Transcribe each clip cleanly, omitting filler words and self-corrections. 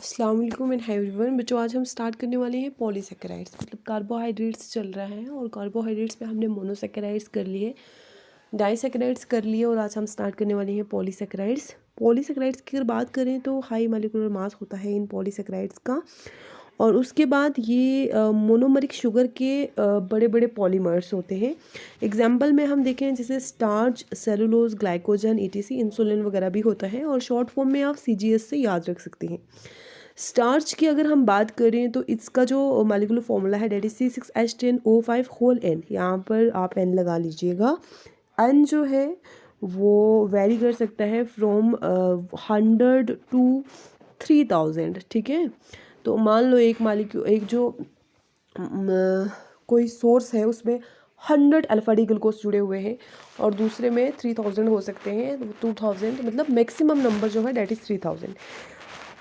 अस्सलाम वालेकुम and hi everyone. बच्चों, आज हम स्टार्ट करने वाले हैं पॉलीसेकेराइड्स, मतलब कार्बोहाइड्रेट्स चल रहा है और कार्बोहाइड्रेट्स पे हमने मोनोसेकेराइड्स कर लिए, डाइसेकेराइड्स कर लिए और आज हम स्टार्ट करने वाले हैं पॉलीसेकेराइड्स। पॉलीसेकेराइड्स की अगर बात करें तो हाई मॉलिक्यूलर मास होता है इन पॉलीसेकेराइड्स का, और उसके बाद ये मोनोमरिक शुगर के बड़े बड़े पॉलीमर्स होते हैं। एग्जाम्पल में हम देखें जैसे starch, cellulose, glycogen, etc, insulin वगैरह भी होता है, और शॉर्ट फॉर्म में आप सीजीएस से याद रख सकते हैं। स्टार्च की अगर हम बात करें तो इसका जो मॉलिक्यूलर फॉर्मूला है that is C6H10O5 whole N। यहाँ पर आप N लगा लीजिएगा। N जो है वो वेरी कर सकता है फ्रॉम 100 to 3000, ठीक है। तो मान लो एक मालिक्यूल, एक जो कोई सोर्स है उसमें 100 अल्फा डी ग्लूकोज जुड़े हुए हैं और दूसरे में 3000 हो सकते हैं, 2000, मतलब मैक्सिमम नंबर जो है डेट इज़ 3000।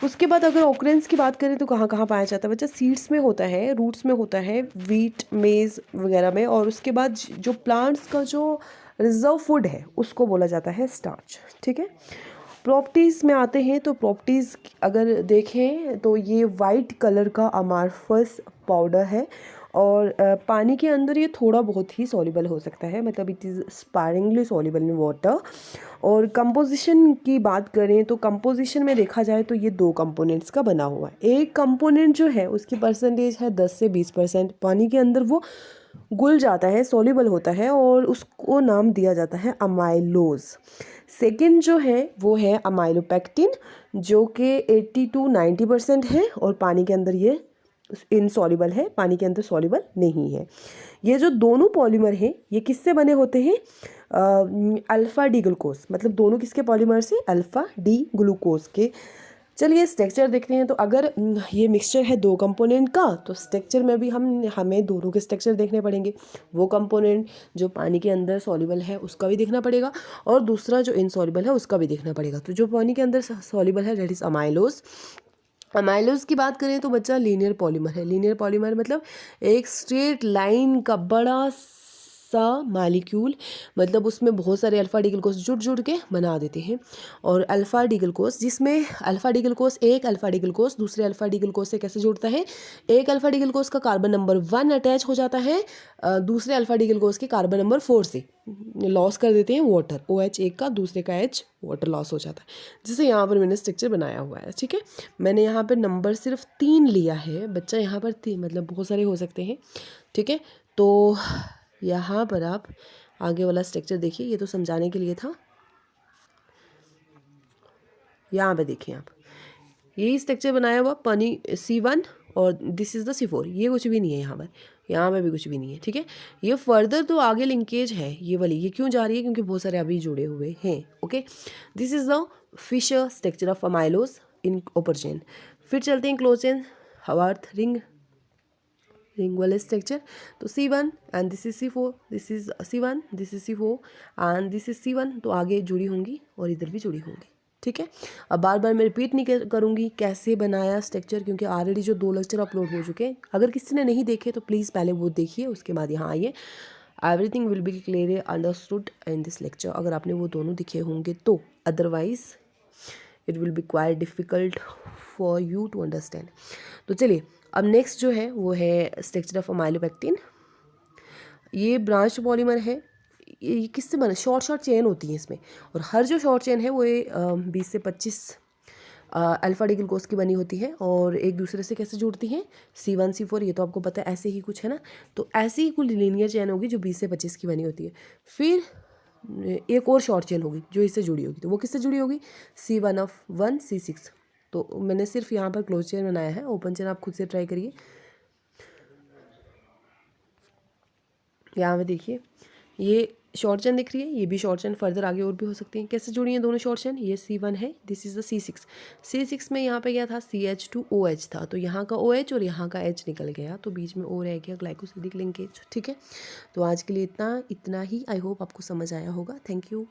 उसके बाद अगर ऑकरेंस की बात करें तो कहाँ कहाँ पाया जाता है बच्चा? सीड्स में होता है, रूट्स में होता है, वीट, मेज़ वगैरह में, और उसके बाद जो प्लांट्स का जो रिजर्व फूड है उसको बोला जाता है स्टार्च, ठीक है। प्रॉपर्टीज़ में आते हैं तो प्रॉपर्टीज़ अगर देखें तो ये वाइट कलर का अमारफस पाउडर है और पानी के अंदर ये थोड़ा बहुत ही सॉल्युबल हो सकता है, मतलब it is sparingly soluble in water. और कंपोजिशन की बात करें तो कंपोजिशन में देखा जाए तो ये 2 कंपोनेंट्स का बना हुआ है। एक कंपोनेंट जो है उसकी परसेंटेज है 10 से 20%, पानी के अंदर वो घुल जाता है, सॉल्युबल होता है और उसको नाम दिया जाता है अमाइलोज। सेकेंड जो है वो है अमाइलोपेक्टिन, जो कि 80 to 90% है और पानी के अंदर ये इनसॉल्युबल है, पानी के अंदर सॉल्युबल नहीं है। ये जो दोनों पॉलीमर हैं ये किससे बने होते हैं? अल्फ़ा डी ग्लूकोज, मतलब दोनों किसके पॉलीमर से? अल्फ़ा डी ग्लूकोज के। चलिए स्ट्रक्चर देखते हैं। तो अगर ये मिक्सचर है 2 कंपोनेंट का तो स्ट्रक्चर में भी हमें दोनों के स्ट्रक्चर देखने पड़ेंगे। वो कंपोनेंट जो पानी के अंदर सॉल्युबल है उसका भी देखना पड़ेगा और दूसरा जो इनसॉल्युबल है उसका भी देखना पड़ेगा। तो जो पानी के अंदर सॉल्युबल है दैट इज़ अमाइलोज। अमाइलोज की बात करें तो बच्चा लीनियर पॉलीमर है। लीनियर पॉलीमर मतलब एक स्ट्रेट लाइन का बड़ा सा मॉलिक्यूल, मतलब उसमें बहुत सारे अल्फा डी ग्लूकोज जुड़ जुड़ के बना देते हैं। और अल्फा डी ग्लूकोज, जिसमें अल्फा डी ग्लूकोज, एक अल्फा डी ग्लूकोज दूसरे अल्फा डी ग्लूकोज से कैसे जुड़ता है? एक अल्फा डी ग्लूकोज का कार्बन नंबर 1 अटैच हो जाता है दूसरे अल्फा डी ग्लूकोज के कार्बन नंबर 4 से, लॉस कर देते हैं वाटर, OH एक का दूसरे का H वाटर लॉस हो जाता है। जैसे यहाँ पर मैंने स्ट्रक्चर बनाया हुआ है, ठीक है। मैंने यहाँ पर नंबर सिर्फ 3 लिया है बच्चा, यहाँ पर 3 मतलब बहुत सारे हो सकते हैं, ठीक है। तो यहाँ पर आप आगे वाला स्ट्रक्चर देखिए, ये तो समझाने के लिए था। यहाँ पे देखिए आप, यही स्ट्रक्चर बनाया हुआ पानी C1 और दिस इज़ द C4। ये कुछ भी नहीं है यहाँ पे भी कुछ भी नहीं है, ठीक है। ये फर्दर तो आगे लिंकेज है ये वाली, ये क्यों जा रही है? क्योंकि बहुत सारे अभी जुड़े हुए हैं, okay. This is the Fischer structure of amylose in upper chain. फिर चलते हैं क्लोज चेन, हवार्थ रिंग वाले स्ट्रक्चर। तो C1 and this is C4, this is C1, this is C4 and this is C1, तो आगे जुड़ी होंगी और इधर भी जुड़ी होंगी, ठीक है। अब बार बार मैं रिपीट नहीं करूँगी कैसे बनाया स्ट्रक्चर, क्योंकि ऑलरेडी जो 2 लेक्चर अपलोड हो चुके हैं। अगर किसी ने नहीं देखे तो प्लीज़ पहले वो देखिए, उसके बाद यहाँ आइए। Everything will be clearly understood in this lecture, अगर आपने वो दोनों दिखे होंगे तो, otherwise it will be quite difficult for you to understand. तो चलिए अब नेक्स्ट जो है वो है स्ट्रक्चर ऑफ अमाइलोपेक्टिन। ये ब्रांच पॉलीमर है। ये किससे बना? शॉर्ट चेन होती है इसमें, और हर जो शॉर्ट चेन है वो 20 से 25 अल्फा डी ग्लूकोज की बनी होती है और एक दूसरे से कैसे जुड़ती हैं? C1 C4, ये तो आपको पता है, ऐसे ही कुछ है ना। तो ऐसे ही कुल लीनियर चेन होगी जो 20 से 25 की बनी होती है। फिर एक और शॉर्ट चेन होगी जो इससे जुड़ी होगी, तो वो किससे जुड़ी होगी? C1 C6। तो मैंने सिर्फ यहाँ पर क्लोज चेन बनाया है, ओपन चेन आप खुद से ट्राई करिए। यहाँ पे देखिए ये शॉर्ट चेन दिख रही है, ये भी शॉर्ट चेन, फर्दर आगे और भी हो सकती हैं। कैसे जुड़ी हैं दोनों शॉर्ट चेन? ये C1 है, this is the C6। C6 में यहाँ पे क्या था? CH2OH था, तो यहाँ का OH और यहाँ का H निकल गया, तो बीच में O रह गया, ग्लाइकोसिडिक लिंकेज, ठीक है। तो आज के लिए इतना ही। आई होप आपको समझ आया होगा। Thank you.